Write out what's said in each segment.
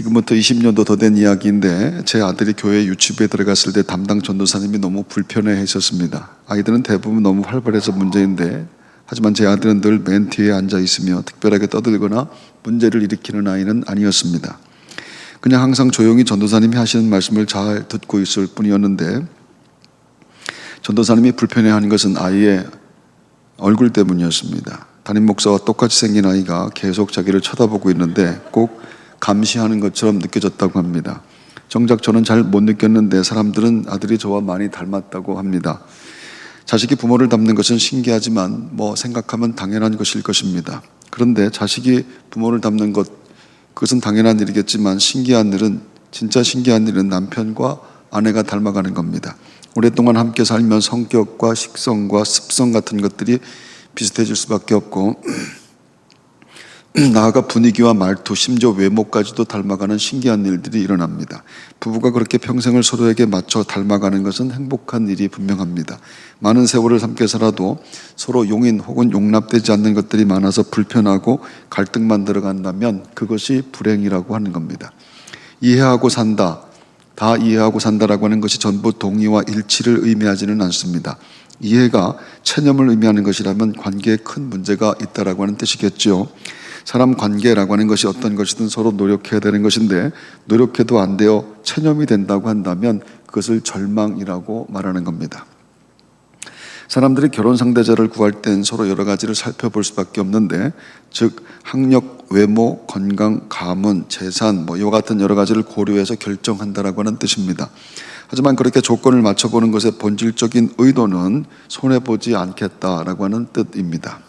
지금부터 20년도 더 된 이야기인데 제 아들이 교회 유치부에 들어갔을 때 담당 전도사님이 너무 불편해 했었습니다. 아이들은 대부분 너무 활발해서 문제인데 하지만 제 아들은 늘 맨 뒤에 앉아 있으며 특별하게 떠들거나 문제를 일으키는 아이는 아니었습니다. 그냥 항상 조용히 전도사님이 하시는 말씀을 잘 듣고 있을 뿐이었는데 전도사님이 불편해하는 것은 아이의 얼굴 때문이었습니다. 담임 목사와 똑같이 생긴 아이가 계속 자기를 쳐다보고 있는데 꼭 감시하는 것처럼 느껴졌다고 합니다. 정작 저는 잘 못 느꼈는데 사람들은 아들이 저와 많이 닮았다고 합니다. 자식이 부모를 닮는 것은 신기하지만 생각하면 당연한 것일 것입니다. 그런데 자식이 부모를 닮는 것, 그것은 당연한 일이겠지만 진짜 신기한 일은 남편과 아내가 닮아가는 겁니다. 오랫동안 함께 살면 성격과 식성과 습성 같은 것들이 비슷해질 수밖에 없고 나아가 분위기와 말투, 심지어 외모까지도 닮아가는 신기한 일들이 일어납니다. 부부가 그렇게 평생을 서로에게 맞춰 닮아가는 것은 행복한 일이 분명합니다. 많은 세월을 함께 살아도 서로 용인 혹은 용납되지 않는 것들이 많아서 불편하고 갈등만 들어간다면 그것이 불행이라고 하는 겁니다. 이해하고 산다, 다 이해하고 산다라고 하는 것이 전부 동의와 일치를 의미하지는 않습니다. 이해가 체념을 의미하는 것이라면 관계에 큰 문제가 있다라고 하는 뜻이겠죠. 사람 관계라고 하는 것이 어떤 것이든 서로 노력해야 되는 것인데 노력해도 안 되어 체념이 된다고 한다면 그것을 절망이라고 말하는 겁니다. 사람들이 결혼 상대자를 구할 땐 서로 여러 가지를 살펴볼 수밖에 없는데 즉 학력, 외모, 건강, 가문, 재산 이와 같은 여러 가지를 고려해서 결정한다라고 하는 뜻입니다. 하지만 그렇게 조건을 맞춰보는 것의 본질적인 의도는 손해보지 않겠다라고 하는 뜻입니다.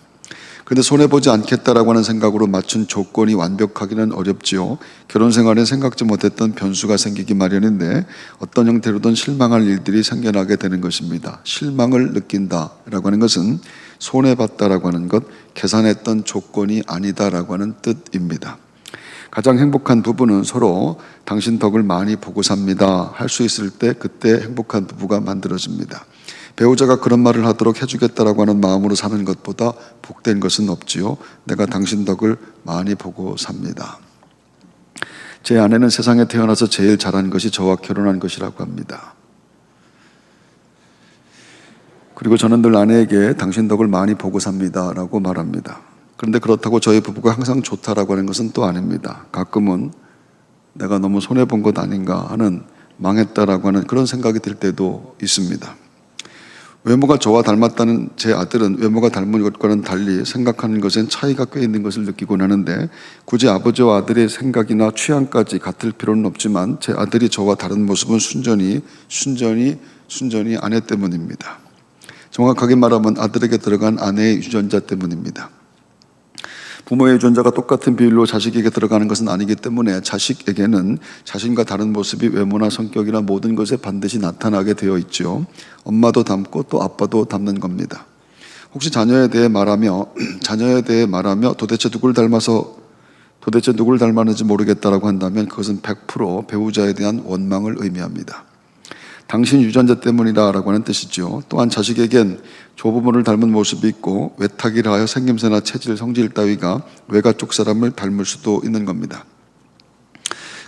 그런데 손해보지 않겠다라고 하는 생각으로 맞춘 조건이 완벽하기는 어렵지요. 결혼 생활에 생각지 못했던 변수가 생기기 마련인데 어떤 형태로든 실망할 일들이 생겨나게 되는 것입니다. 실망을 느낀다라고 하는 것은 손해봤다라고 하는 것, 계산했던 조건이 아니다라고 하는 뜻입니다. 가장 행복한 부부는 서로 당신 덕을 많이 보고 삽니다 할 수 있을 때 그때 행복한 부부가 만들어집니다. 배우자가 그런 말을 하도록 해주겠다라고 하는 마음으로 사는 것보다 복된 것은 없지요. 내가 당신 덕을 많이 보고 삽니다. 제 아내는 세상에 태어나서 제일 잘한 것이 저와 결혼한 것이라고 합니다. 그리고 저는 늘 아내에게 당신 덕을 많이 보고 삽니다 라고 말합니다. 그런데 그렇다고 저희 부부가 항상 좋다라고 하는 것은 또 아닙니다. 가끔은 내가 너무 손해본 것 아닌가 하는, 망했다라고 하는 그런 생각이 들 때도 있습니다. 외모가 저와 닮았다는 제 아들은 외모가 닮은 것과는 달리 생각하는 것엔 차이가 꽤 있는 것을 느끼곤 하는데 굳이 아버지와 아들의 생각이나 취향까지 같을 필요는 없지만 제 아들이 저와 다른 모습은 순전히 아내 때문입니다. 정확하게 말하면 아들에게 들어간 아내의 유전자 때문입니다. 부모의 유전자가 똑같은 비율로 자식에게 들어가는 것은 아니기 때문에 자식에게는 자신과 다른 모습이 외모나 성격이나 모든 것에 반드시 나타나게 되어 있죠. 엄마도 닮고 또 아빠도 닮는 겁니다. 혹시 자녀에 대해 말하며 도대체 누굴 닮았는지 모르겠다라고 한다면 그것은 100% 배우자에 대한 원망을 의미합니다. 당신 유전자 때문이다라고 하는 뜻이죠. 또한 자식에겐 조부모를 닮은 모습이 있고 외탁이라 하여 생김새나 체질, 성질 따위가 외가 쪽 사람을 닮을 수도 있는 겁니다.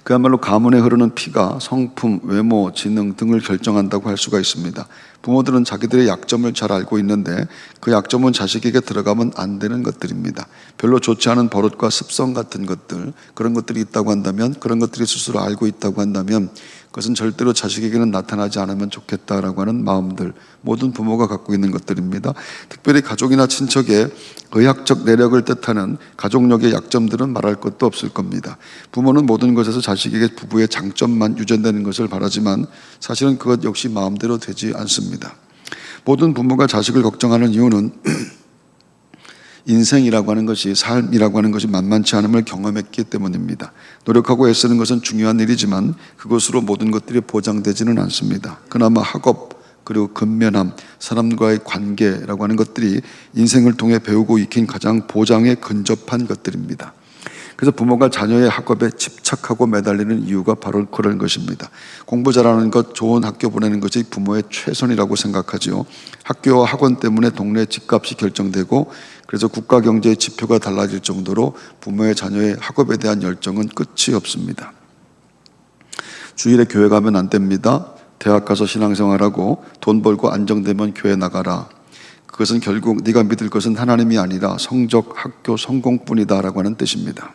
그야말로 가문에 흐르는 피가 성품, 외모, 지능 등을 결정한다고 할 수가 있습니다. 부모들은 자기들의 약점을 잘 알고 있는데 그 약점은 자식에게 들어가면 안 되는 것들입니다. 별로 좋지 않은 버릇과 습성 같은 것들, 그런 것들이 있다고 한다면, 그런 것들이 스스로 알고 있다고 한다면 그것은 절대로 자식에게는 나타나지 않으면 좋겠다라고 하는 마음들, 모든 부모가 갖고 있는 것들입니다. 특별히 가족이나 친척의 의학적 내력을 뜻하는 가족력의 약점들은 말할 것도 없을 겁니다. 부모는 모든 것에서 자식에게 부부의 장점만 유전되는 것을 바라지만 사실은 그것 역시 마음대로 되지 않습니다. 모든 부모가 자식을 걱정하는 이유는 인생이라고 하는 것이, 삶이라고 하는 것이 만만치 않음을 경험했기 때문입니다. 노력하고 애쓰는 것은 중요한 일이지만 그것으로 모든 것들이 보장되지는 않습니다. 그나마 학업, 그리고 근면함, 사람과의 관계라고 하는 것들이 인생을 통해 배우고 익힌 가장 보장에 근접한 것들입니다. 그래서 부모가 자녀의 학업에 집착하고 매달리는 이유가 바로 그런 것입니다. 공부 잘하는 것, 좋은 학교 보내는 것이 부모의 최선이라고 생각하죠. 학교와 학원 때문에 동네 집값이 결정되고 그래서 국가 경제의 지표가 달라질 정도로 부모의 자녀의 학업에 대한 열정은 끝이 없습니다. 주일에 교회 가면 안 됩니다. 대학 가서 신앙생활하고 돈 벌고 안정되면 교회 나가라. 그것은 결국 네가 믿을 것은 하나님이 아니라 성적, 학교, 성공뿐이다 라고 하는 뜻입니다.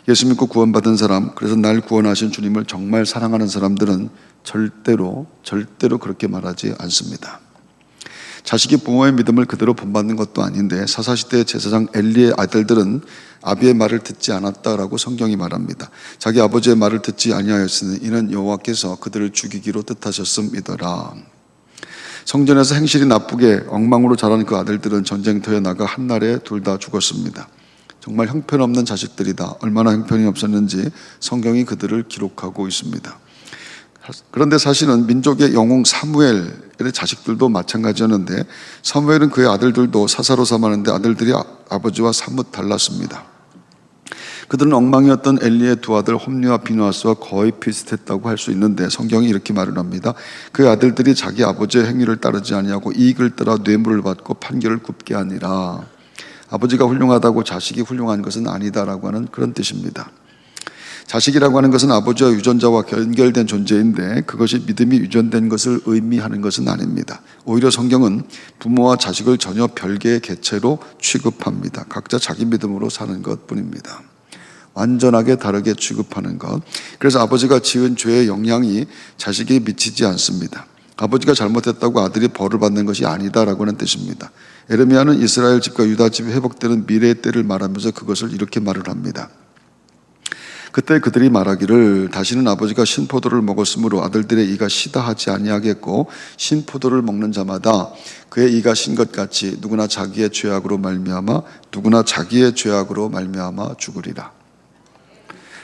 예수 믿고 구원받은 사람, 그래서 날 구원하신 주님을 정말 사랑하는 사람들은 절대로 그렇게 말하지 않습니다. 자식이 부모의 믿음을 그대로 본받는 것도 아닌데 사사시대 제사장 엘리의 아들들은 아비의 말을 듣지 않았다라고 성경이 말합니다. 자기 아버지의 말을 듣지 아니하였으니 이는 여호와께서 그들을 죽이기로 뜻하셨음이더라. 성전에서 행실이 나쁘게 엉망으로 자란 그 아들들은 전쟁터에 나가 한날에 둘 다 죽었습니다. 정말 형편없는 자식들이다. 얼마나 형편이 없었는지 성경이 그들을 기록하고 있습니다. 그런데 사실은 민족의 영웅 사무엘의 자식들도 마찬가지였는데 사무엘은 그의 아들들도 사사로 삼았는데 아들들이 아버지와 사뭇 달랐습니다. 그들은 엉망이었던 엘리의 두 아들 홈리와 비누아스와 거의 비슷했다고 할 수 있는데 성경이 이렇게 말을 합니다. 그의 아들들이 자기 아버지의 행위를 따르지 아니하고 이익을 따라 뇌물을 받고 판결을 굽게 하니라. 아버지가 훌륭하다고 자식이 훌륭한 것은 아니다라고 하는 그런 뜻입니다. 자식이라고 하는 것은 아버지와 유전자와 연결된 존재인데 그것이 믿음이 유전된 것을 의미하는 것은 아닙니다. 오히려 성경은 부모와 자식을 전혀 별개의 개체로 취급합니다. 각자 자기 믿음으로 사는 것뿐입니다. 완전하게 다르게 취급하는 것. 그래서 아버지가 지은 죄의 영향이 자식에게 미치지 않습니다. 아버지가 잘못했다고 아들이 벌을 받는 것이 아니다라고 하는 뜻입니다. 에레미야는 이스라엘 집과 유다 집이 회복되는 미래의 때를 말하면서 그것을 이렇게 말을 합니다. 그때 그들이 말하기를 다시는 아버지가 신포도를 먹었으므로 아들들의 이가 시다 하지 아니하겠고 신포도를 먹는 자마다 그의 이가 신 것 같이 누구나 자기의 죄악으로 말미암아 죽으리라.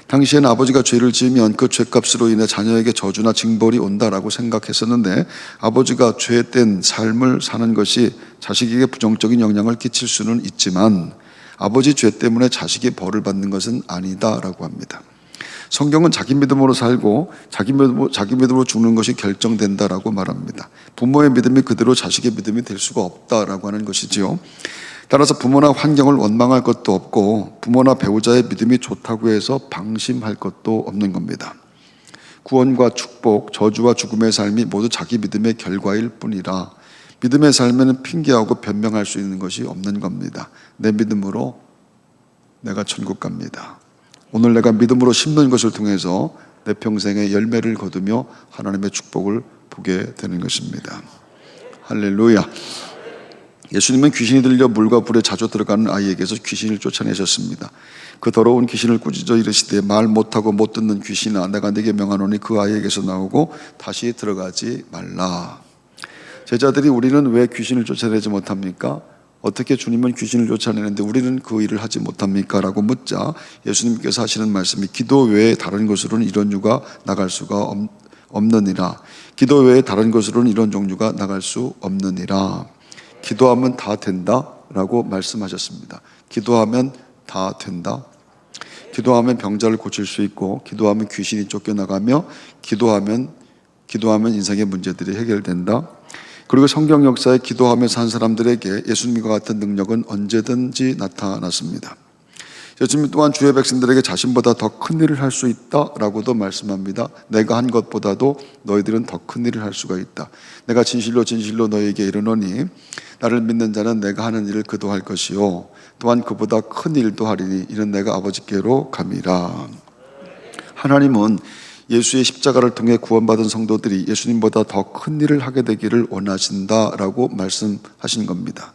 당시에는 아버지가 죄를 지으면 그 죄값으로 인해 자녀에게 저주나 징벌이 온다라고 생각했었는데 아버지가 죄된 삶을 사는 것이 자식에게 부정적인 영향을 끼칠 수는 있지만 아버지 죄 때문에 자식이 벌을 받는 것은 아니다라고 합니다. 성경은 자기 믿음으로 살고 자기 믿음으로 죽는 것이 결정된다라고 말합니다. 부모의 믿음이 그대로 자식의 믿음이 될 수가 없다라고 하는 것이지요. 따라서 부모나 환경을 원망할 것도 없고 부모나 배우자의 믿음이 좋다고 해서 방심할 것도 없는 겁니다. 구원과 축복, 저주와 죽음의 삶이 모두 자기 믿음의 결과일 뿐이라 믿음의 삶에는 핑계하고 변명할 수 있는 것이 없는 겁니다. 내 믿음으로 내가 천국 갑니다. 오늘 내가 믿음으로 심는 것을 통해서 내 평생의 열매를 거두며 하나님의 축복을 보게 되는 것입니다. 할렐루야. 예수님은 귀신이 들려 물과 불에 자주 들어가는 아이에게서 귀신을 쫓아내셨습니다. 그 더러운 귀신을 꾸짖어 이르시되 말 못하고 못 듣는 귀신아 내가 네게 명하노니 그 아이에게서 나오고 다시 들어가지 말라. 제자들이 우리는 왜 귀신을 쫓아내지 못합니까? 어떻게 주님은 귀신을 쫓아내는데 우리는 그 일을 하지 못합니까? 라고 묻자 예수님께서 하시는 말씀이 기도 외에 다른 것으로는 이런 유가 나갈 수가 없느니라. 기도 외에 다른 것으로는 이런 종류가 나갈 수 없느니라. 기도하면 다 된다 라고 말씀하셨습니다. 기도하면 다 된다. 기도하면 병자를 고칠 수 있고 기도하면 귀신이 쫓겨나가며 기도하면 인생의 문제들이 해결된다. 그리고 성경 역사에 기도하며 산 사람들에게 예수님과 같은 능력은 언제든지 나타났습니다. 예수님 또한 주의 백성들에게 자신보다 더 큰 일을 할 수 있다라고도 말씀합니다. 내가 한 것보다도 너희들은 더 큰 일을 할 수가 있다. 내가 진실로 너희에게 이르노니 나를 믿는 자는 내가 하는 일을 그도 할 것이요 또한 그보다 큰 일도 하리니 이는 내가 아버지께로 감이라. 하나님은 예수의 십자가를 통해 구원받은 성도들이 예수님보다 더 큰 일을 하게 되기를 원하신다라고 말씀하신 겁니다.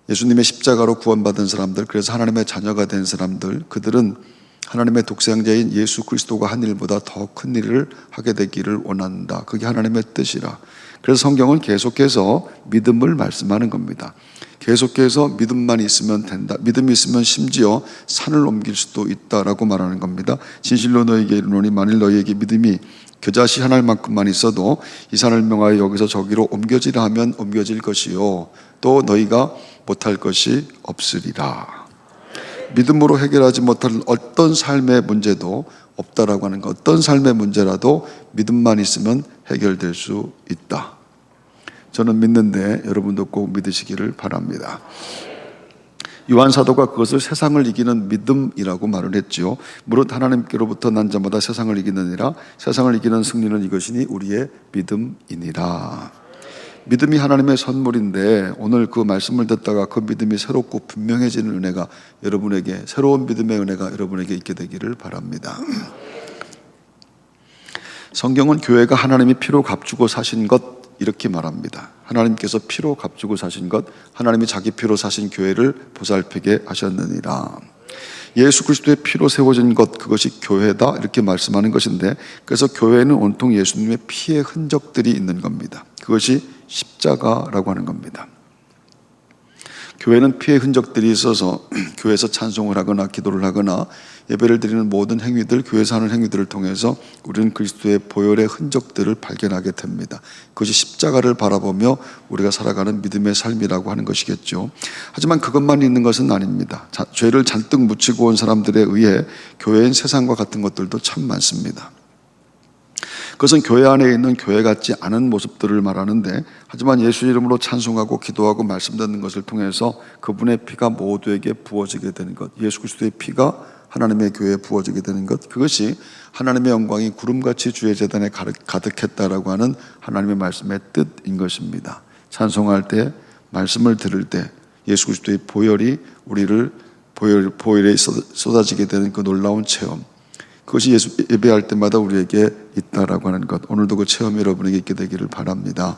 예수님의 십자가로 구원받은 사람들, 그래서 하나님의 자녀가 된 사람들, 그들은 하나님의 독생자인 예수 그리스도가 한 일보다 더 큰 일을 하게 되기를 원한다. 그게 하나님의 뜻이라. 그래서 성경은 계속해서 믿음을 말씀하는 겁니다. 계속해서 믿음만 있으면 된다. 믿음이 있으면 심지어 산을 옮길 수도 있다라고 말하는 겁니다. 진실로 너희에게 이르노니 만일 너희에게 믿음이 겨자씨 하나만큼만 있어도 이 산을 명하여 여기서 저기로 옮겨지라 하면 옮겨질 것이요 또 너희가 못할 것이 없으리라. 믿음으로 해결하지 못할 어떤 삶의 문제도 없다라고 하는 것. 어떤 삶의 문제라도 믿음만 있으면 해결될 수 있다. 저는 믿는데 여러분도 꼭 믿으시기를 바랍니다. 요한 사도가 그것을 세상을 이기는 믿음이라고 말을 했지요. 무릇 하나님께로부터 난 자마다 세상을 이기느니라. 세상을 이기는 승리는 이것이니 우리의 믿음이니라. 믿음이 하나님의 선물인데 오늘 그 말씀을 듣다가 그 믿음이 새롭고 분명해지는 은혜가 여러분에게, 새로운 믿음의 은혜가 여러분에게 있게 되기를 바랍니다. 성경은 교회가 하나님이 피로 값주고 사신 것 이렇게 말합니다. 하나님께서 피로 값주고 사신 것, 하나님이 자기 피로 사신 교회를 보살피게 하셨느니라. 예수 그리스도의 피로 세워진 것, 그것이 교회다 이렇게 말씀하는 것인데, 그래서 교회는 온통 예수님의 피의 흔적들이 있는 겁니다. 그것이 십자가라고 하는 겁니다. 교회는 피의 흔적들이 있어서 교회에서 찬송을 하거나 기도를 하거나 예배를 드리는 모든 행위들, 교회에서 하는 행위들을 통해서 우리는 그리스도의 보혈의 흔적들을 발견하게 됩니다. 그것이 십자가를 바라보며 우리가 살아가는 믿음의 삶이라고 하는 것이겠죠. 하지만 그것만 있는 것은 아닙니다. 죄를 잔뜩 묻히고 온 사람들에 의해 교회인 세상과 같은 것들도 참 많습니다. 그것은 교회 안에 있는 교회 같지 않은 모습들을 말하는데, 하지만 예수 이름으로 찬송하고 기도하고 말씀 듣는 것을 통해서 그분의 피가 모두에게 부어지게 되는 것, 예수 그리스도의 피가 하나님의 교회에 부어지게 되는 것, 그것이 하나님의 영광이 구름같이 주의 재단에 가득했다라고 하는 하나님의 말씀의 뜻인 것입니다. 찬송할 때, 말씀을 들을 때 예수 그리스도의 보혈이 우리를 보혈에 쏟아지게 되는 그 놀라운 체험, 그것이 예수 예배할 때마다 우리에게 있다라고 하는 것, 오늘도 그 체험이 여러분에게 있게 되기를 바랍니다.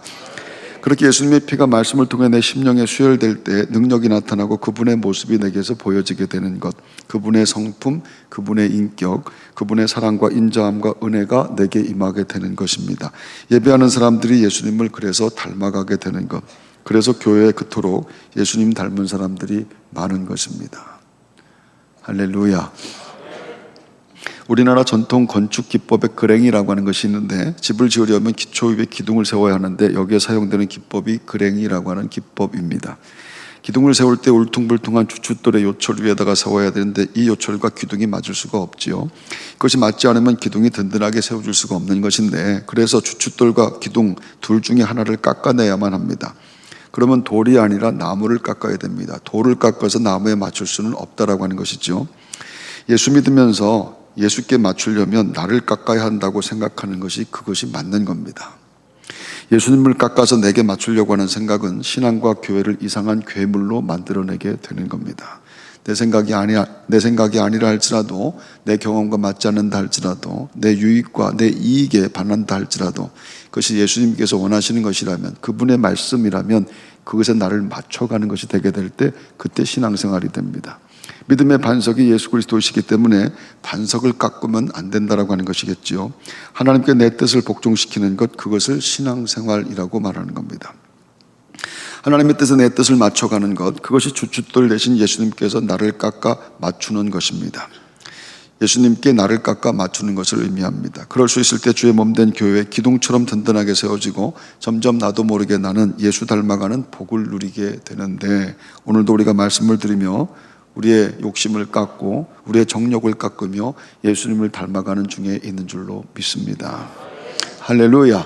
그렇게 예수님의 피가 말씀을 통해 내 심령에 수혈될 때 능력이 나타나고 그분의 모습이 내게서 보여지게 되는 것, 그분의 성품, 그분의 인격, 그분의 사랑과 인자함과 은혜가 내게 임하게 되는 것입니다. 예배하는 사람들이 예수님을 그래서 닮아가게 되는 것, 그래서 교회에 그토록 예수님 닮은 사람들이 많은 것입니다. 할렐루야. 우리나라 전통 건축 기법에 그랭이라고 하는 것이 있는데, 집을 지으려면 기초 위에 기둥을 세워야 하는데 여기에 사용되는 기법이 그랭이라고 하는 기법입니다. 기둥을 세울 때 울퉁불퉁한 주춧돌의 요철 위에다가 세워야 되는데 이 요철과 기둥이 맞을 수가 없지요. 그것이 맞지 않으면 기둥이 든든하게 세워줄 수가 없는 것인데, 그래서 주춧돌과 기둥 둘 중에 하나를 깎아내야만 합니다. 그러면 돌이 아니라 나무를 깎아야 됩니다. 돌을 깎아서 나무에 맞출 수는 없다라고 하는 것이죠. 예수 믿으면서 예수께 맞추려면 나를 깎아야 한다고 생각하는 것이, 그것이 맞는 겁니다. 예수님을 깎아서 내게 맞추려고 하는 생각은 신앙과 교회를 이상한 괴물로 만들어내게 되는 겁니다. 내 생각이 아니라 할지라도, 내 경험과 맞지 않는다 할지라도, 내 유익과 내 이익에 반한다 할지라도, 그것이 예수님께서 원하시는 것이라면, 그분의 말씀이라면 그것에 나를 맞춰가는 것이 되게 될 때, 그때 신앙생활이 됩니다. 믿음의 반석이 예수 그리스도이시기 때문에 반석을 깎으면 안 된다라고 하는 것이겠죠. 하나님께 내 뜻을 복종시키는 것, 그것을 신앙생활이라고 말하는 겁니다. 하나님의 뜻에 내 뜻을 맞춰가는 것, 그것이 주춧돌 대신 예수님께서 나를 깎아 맞추는 것입니다. 예수님께 나를 깎아 맞추는 것을 의미합니다. 그럴 수 있을 때 주의 몸된 교회 기둥처럼 든든하게 세워지고 점점 나도 모르게 나는 예수 닮아가는 복을 누리게 되는데, 오늘도 우리가 말씀을 드리며 우리의 욕심을 깎고 우리의 정욕을 깎으며 예수님을 닮아가는 중에 있는 줄로 믿습니다. 할렐루야.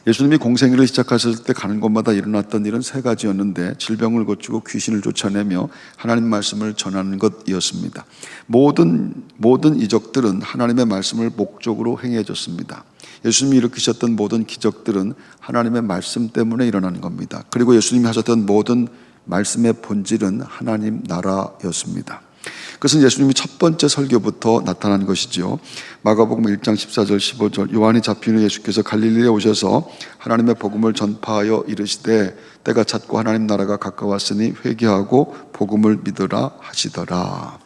예수님이 공생애를 시작하셨을 때 가는 곳마다 일어났던 일은 세 가지였는데, 질병을 고치고 귀신을 쫓아내며 하나님 말씀을 전하는 것이었습니다. 모든 이적들은 하나님의 말씀을 목적으로 행해졌습니다. 예수님이 일으키셨던 모든 기적들은 하나님의 말씀 때문에 일어나는 겁니다. 그리고 예수님이 하셨던 모든 말씀의 본질은 하나님 나라였습니다. 그것은 예수님이 첫 번째 설교부터 나타난 것이지요. 마가복음 1장 14절 15절, 요한이 잡힌 후 예수께서 갈릴리에 오셔서 하나님의 복음을 전파하여 이르시되 때가 찼고 하나님 나라가 가까웠으니 회개하고 복음을 믿으라 하시더라.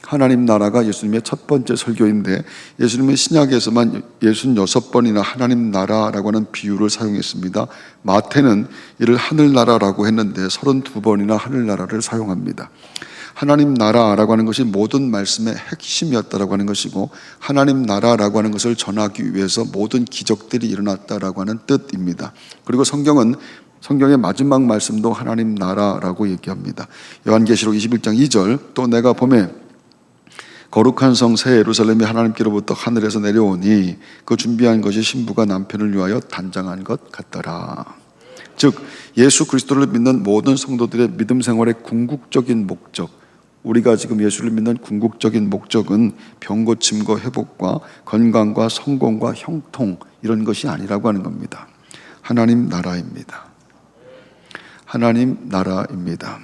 하나님 나라가 예수님의 첫 번째 설교인데, 예수님은 신약에서만 66번이나 하나님 나라라고 하는 비유를 사용했습니다. 마태는 이를 하늘나라라고 했는데 32번이나 하늘나라를 사용합니다. 하나님 나라라고 하는 것이 모든 말씀의 핵심이었다라고 하는 것이고, 하나님 나라라고 하는 것을 전하기 위해서 모든 기적들이 일어났다라고 하는 뜻입니다. 그리고 성경의 마지막 말씀도 하나님 나라라고 얘기합니다. 요한계시록 21장 2절, 또 내가 보매 거룩한 성 새 예루살렘이 하나님께로부터 하늘에서 내려오니 그 준비한 것이 신부가 남편을 위하여 단장한 것 같더라. 즉 예수 그리스도를 믿는 모든 성도들의 믿음 생활의 궁극적인 목적, 우리가 지금 예수를 믿는 궁극적인 목적은 병 고침과 회복과 건강과 성공과 형통 이런 것이 아니라고 하는 겁니다. 하나님 나라입니다. 하나님 나라입니다.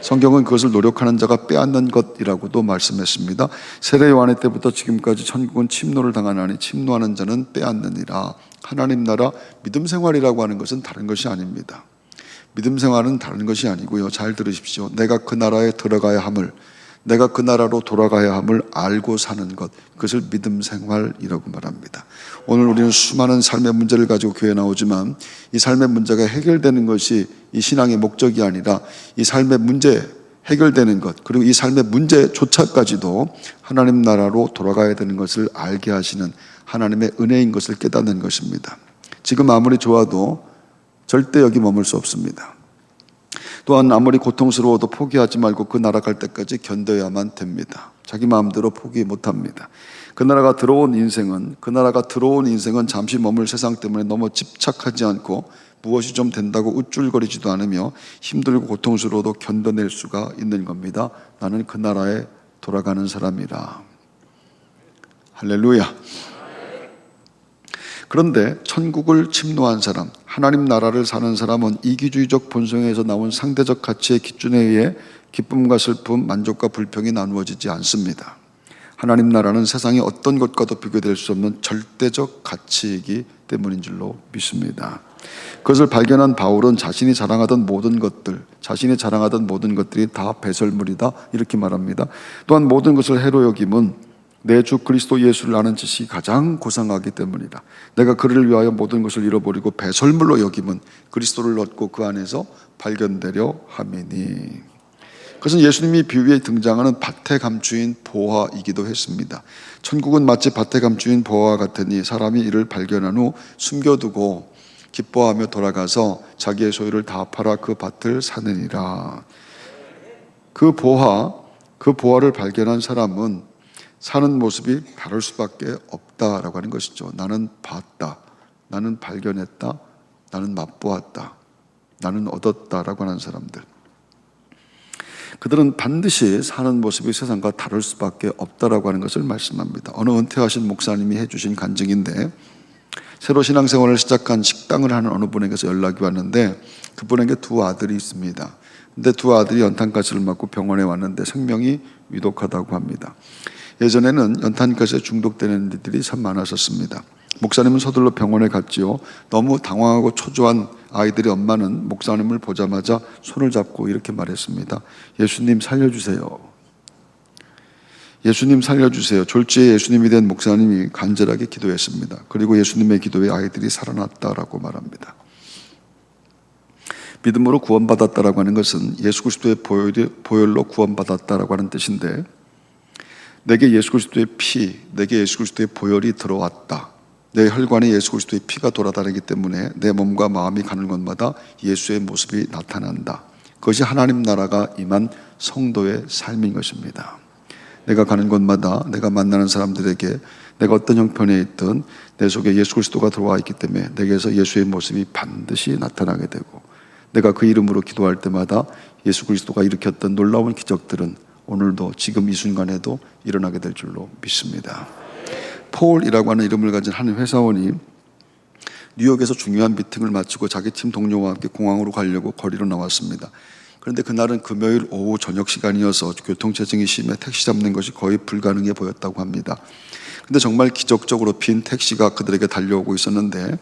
성경은 그것을 노력하는 자가 빼앗는 것이라고도 말씀했습니다. 세례 요한의 때부터 지금까지 천국은 침노를 당하나니 침노하는 자는 빼앗느니라. 하나님 나라 믿음 생활이라고 하는 것은 다른 것이 아닙니다. 믿음 생활은 다른 것이 아니고요. 잘 들으십시오. 내가 그 나라에 들어가야 함을, 내가 그 나라로 돌아가야 함을 알고 사는 것, 그것을 믿음 생활이라고 말합니다. 오늘 우리는 수많은 삶의 문제를 가지고 교회에 나오지만 이 삶의 문제가 해결되는 것이 이 신앙의 목적이 아니라 이 삶의 문제 해결되는 것, 그리고 이 삶의 문제조차까지도 하나님 나라로 돌아가야 되는 것을 알게 하시는 하나님의 은혜인 것을 깨닫는 것입니다. 지금 아무리 좋아도 절대 여기 머물 수 없습니다. 또한 아무리 고통스러워도 포기하지 말고 그 나라 갈 때까지 견뎌야만 됩니다. 자기 마음대로 포기 못합니다. 그 나라가 들어온 인생은 잠시 머물 세상 때문에 너무 집착하지 않고 무엇이 좀 된다고 우쭐거리지도 않으며 힘들고 고통스러워도 견뎌낼 수가 있는 겁니다. 나는 그 나라에 돌아가는 사람이라. 할렐루야. 그런데 천국을 침노한 사람, 하나님 나라를 사는 사람은 이기주의적 본성에서 나온 상대적 가치의 기준에 의해 기쁨과 슬픔, 만족과 불평이 나누어지지 않습니다. 하나님 나라는 세상의 어떤 것과도 비교될 수 없는 절대적 가치이기 때문인 줄로 믿습니다. 그것을 발견한 바울은 자신이 자랑하던 모든 것들이 다 배설물이다 이렇게 말합니다. 또한 모든 것을 해로 여김은 내 주 그리스도 예수를 아는 지식이 가장 고상하기 때문이다. 내가 그를 위하여 모든 것을 잃어버리고 배설물로 여김은 그리스도를 얻고 그 안에서 발견되려 함이니. 그것은 예수님이 비유에 등장하는 밭에 감추인 보화이기도 했습니다. 천국은 마치 밭에 감추인 보화와 같으니 사람이 이를 발견한 후 숨겨두고 기뻐하며 돌아가서 자기의 소유를 다 팔아 그 밭을 사느니라. 그 보화를 발견한 사람은 사는 모습이 다를 수밖에 없다라고 하는 것이죠. 나는 봤다, 나는 발견했다, 나는 맛보았다, 나는 얻었다라고 하는 사람들. 그들은 반드시 사는 모습이 세상과 다를 수밖에 없다라고 하는 것을 말씀합니다. 어느 은퇴하신 목사님이 해주신 간증인데, 새로 신앙생활을 시작한 식당을 하는 어느 분에게서 연락이 왔는데 그분에게 두 아들이 있습니다. 근데 두 아들이 연탄가스를 맞고 병원에 왔는데 생명이 위독하다고 합니다. 예전에는 연탄가스에 중독되는 일들이 참 많았었습니다. 목사님은 서둘러 병원에 갔지요. 너무 당황하고 초조한 아이들의 엄마는 목사님을 보자마자 손을 잡고 이렇게 말했습니다. 예수님 살려주세요. 예수님 살려주세요. 졸지에 예수님이 된 목사님이 간절하게 기도했습니다. 그리고 예수님의 기도에 아이들이 살아났다라고 말합니다. 믿음으로 구원받았다라고 하는 것은 예수 그리스도의 보혈로 구원받았다라고 하는 뜻인데, 내게 예수 그리스도의 피, 내게 예수 그리스도의 보혈이 들어왔다. 내 혈관에 예수 그리스도의 피가 돌아다니기 때문에 내 몸과 마음이 가는 곳마다 예수의 모습이 나타난다. 그것이 하나님 나라가 임한 성도의 삶인 것입니다. 내가 가는 곳마다 내가 만나는 사람들에게 내가 어떤 형편에 있든 내 속에 예수 그리스도가 들어와 있기 때문에 내게서 예수의 모습이 반드시 나타나게 되고, 내가 그 이름으로 기도할 때마다 예수 그리스도가 일으켰던 놀라운 기적들은 오늘도 지금 이 순간에도 일어나게 될 줄로 믿습니다. 폴이라고 하는 이름을 가진 한 회사원이 뉴욕에서 중요한 미팅을 마치고 자기 팀 동료와 함께 공항으로 가려고 거리로 나왔습니다. 그런데 그날은 금요일 오후 저녁 시간이어서 교통체증이 심해 택시 잡는 것이 거의 불가능해 보였다고 합니다. 그런데 정말 기적적으로 빈 택시가 그들에게 다가오고 있었는데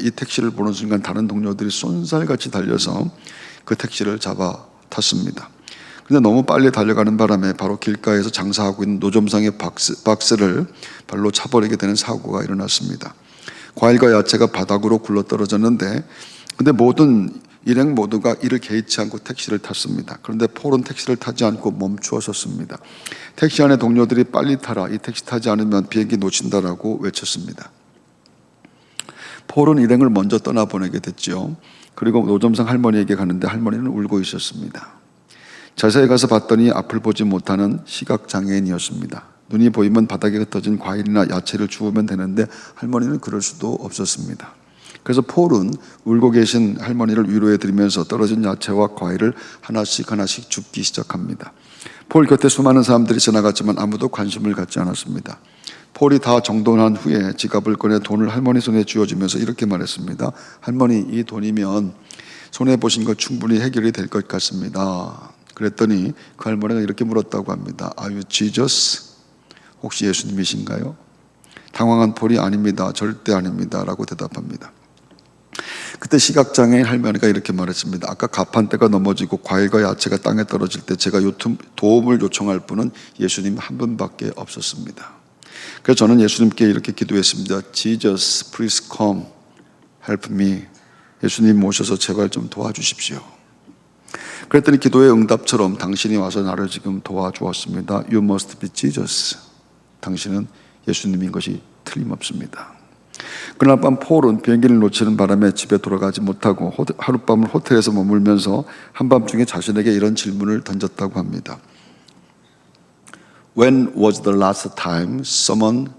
이 택시를 보는 순간 다른 동료들이 쏜살같이 달려서 그 택시를 잡아 탔습니다. 근데 너무 빨리 달려가는 바람에 바로 길가에서 장사하고 있는 노점상의 박스를 발로 차버리게 되는 사고가 일어났습니다. 과일과 야채가 바닥으로 굴러떨어졌는데, 근데 일행 모두가 이를 개의치 않고 택시를 탔습니다. 그런데 폴은 택시를 타지 않고 멈추어 섰습니다. 택시 안에 동료들이 빨리 타라, 이 택시 타지 않으면 비행기 놓친다라고 외쳤습니다. 폴은 일행을 먼저 떠나보내게 됐죠. 그리고 노점상 할머니에게 가는데 할머니는 울고 있었습니다. 자세히 가서 봤더니 앞을 보지 못하는 시각장애인이었습니다. 눈이 보이면 바닥에 흩어진 과일이나 야채를 주우면 되는데 할머니는 그럴 수도 없었습니다. 그래서 폴은 울고 계신 할머니를 위로해 드리면서 떨어진 야채와 과일을 하나씩 줍기 시작합니다. 폴 곁에 수많은 사람들이 지나갔지만 아무도 관심을 갖지 않았습니다. 폴이 다 정돈한 후에 지갑을 꺼내 돈을 할머니 손에 쥐어주면서 이렇게 말했습니다. 할머니, 이 돈이면 손해 보신 것 충분히 해결이 될 것 같습니다. 그랬더니 그 할머니가 이렇게 물었다고 합니다. Are you Jesus? 혹시 예수님이신가요? 당황한 폴이 아닙니다. 절대 아닙니다. 라고 대답합니다. 그때 시각장애인 할머니가 이렇게 말했습니다. 아까 가판대가 넘어지고 과일과 야채가 땅에 떨어질 때 제가 도움을 요청할 분은 예수님 한 분밖에 없었습니다. 그래서 저는 예수님께 이렇게 기도했습니다. Jesus, please come, help me. 예수님 모셔서 제발 좀 도와주십시오. 그랬더니 기도의 응답처럼 당신이 와서 나를 지금 도와주었습니다. You must be Jesus. 당신은 예수님인 것이 틀림없습니다. 그날 밤 폴은 비행기를 놓치는 바람에 집에 돌아가지 못하고 하룻밤을 호텔에서 머물면서 한밤중에 자신에게 이런 질문을 던졌다고 합니다. When was the last time someone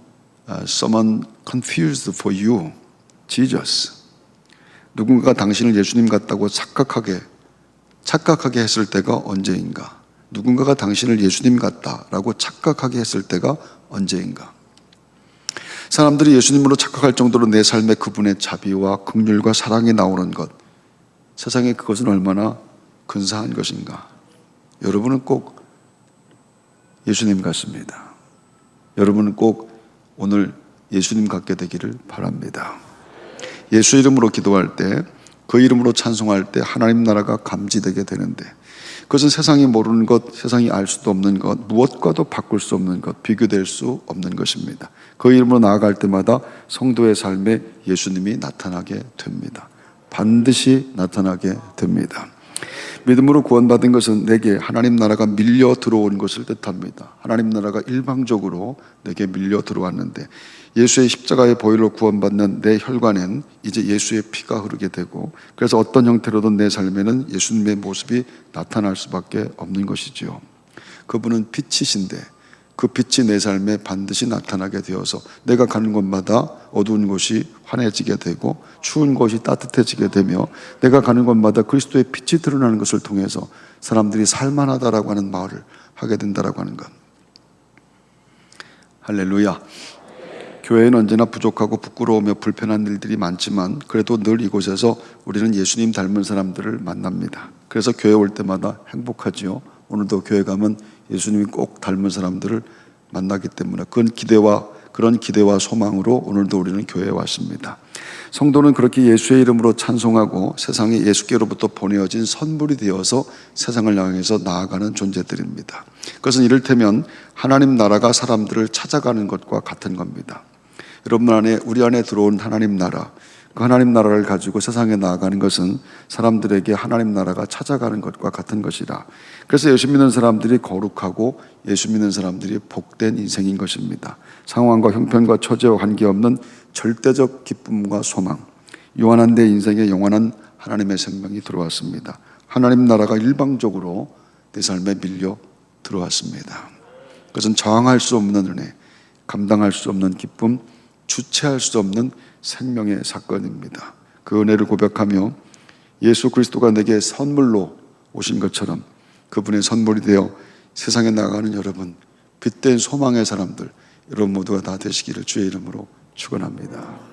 confused for you, Jesus? 누군가가 당신을 예수님 같다고 착각하게 했을 때가 언제인가? 누군가가 당신을 예수님 같다라고 착각하게 했을 때가 언제인가? 사람들이 예수님으로 착각할 정도로 내 삶에 그분의 자비와 긍휼과 사랑이 나오는 것, 세상에 그것은 얼마나 근사한 것인가? 여러분은 꼭 예수님 같습니다. 여러분은 꼭 오늘 예수님 같게 되기를 바랍니다. 예수 이름으로 기도할 때, 그 이름으로 찬송할 때 하나님 나라가 감지되게 되는데, 그것은 세상이 모르는 것, 세상이 알 수도 없는 것, 무엇과도 바꿀 수 없는 것, 비교될 수 없는 것입니다. 그 이름으로 나아갈 때마다 성도의 삶에 예수님이 나타나게 됩니다. 반드시 나타나게 됩니다. 믿음으로 구원받은 것은 내게 하나님 나라가 밀려 들어온 것을 뜻합니다. 하나님 나라가 일방적으로 내게 밀려 들어왔는데 예수의 십자가의 보혈로 구원받는 내 혈관엔 이제 예수의 피가 흐르게 되고, 그래서 어떤 형태로든 내 삶에는 예수님의 모습이 나타날 수밖에 없는 것이지요. 그분은 빛이신데 그 빛이 내 삶에 반드시 나타나게 되어서 내가 가는 곳마다 어두운 곳이 환해지게 되고 추운 곳이 따뜻해지게 되며, 내가 가는 곳마다 그리스도의 빛이 드러나는 것을 통해서 사람들이 살만하다라고 하는 말을 하게 된다라고 하는 것. 할렐루야. 교회는 언제나 부족하고 부끄러우며 불편한 일들이 많지만 그래도 늘 이곳에서 우리는 예수님 닮은 사람들을 만납니다. 그래서 교회 올 때마다 행복하지요. 오늘도 교회 가면 예수님이 꼭 닮은 사람들을 만나기 때문에 그런 기대와 소망으로 오늘도 우리는 교회에 왔습니다. 성도는 그렇게 예수의 이름으로 찬송하고 세상에 예수께로부터 보내어진 선물이 되어서 세상을 향해서 나아가는 존재들입니다. 그것은 이를테면 하나님 나라가 사람들을 찾아가는 것과 같은 겁니다. 여러분 안에, 우리 안에 들어온 하나님 나라, 그 하나님 나라를 가지고 세상에 나아가는 것은 사람들에게 하나님 나라가 찾아가는 것과 같은 것이라. 그래서 예수 믿는 사람들이 거룩하고 예수 믿는 사람들이 복된 인생인 것입니다. 상황과 형편과 처지와 관계없는 절대적 기쁨과 소망, 요한한 내 인생에 영원한 하나님의 생명이 들어왔습니다. 하나님 나라가 일방적으로 내 삶에 밀려 들어왔습니다. 그것은 저항할 수 없는 은혜, 감당할 수 없는 기쁨, 주체할 수 없는 생명의 사건입니다. 그 은혜를 고백하며 예수 그리스도가 내게 선물로 오신 것처럼 그분의 선물이 되어 세상에 나가는 여러분, 빛된 소망의 사람들, 여러분 모두가 다 되시기를 주의 이름으로 축원합니다.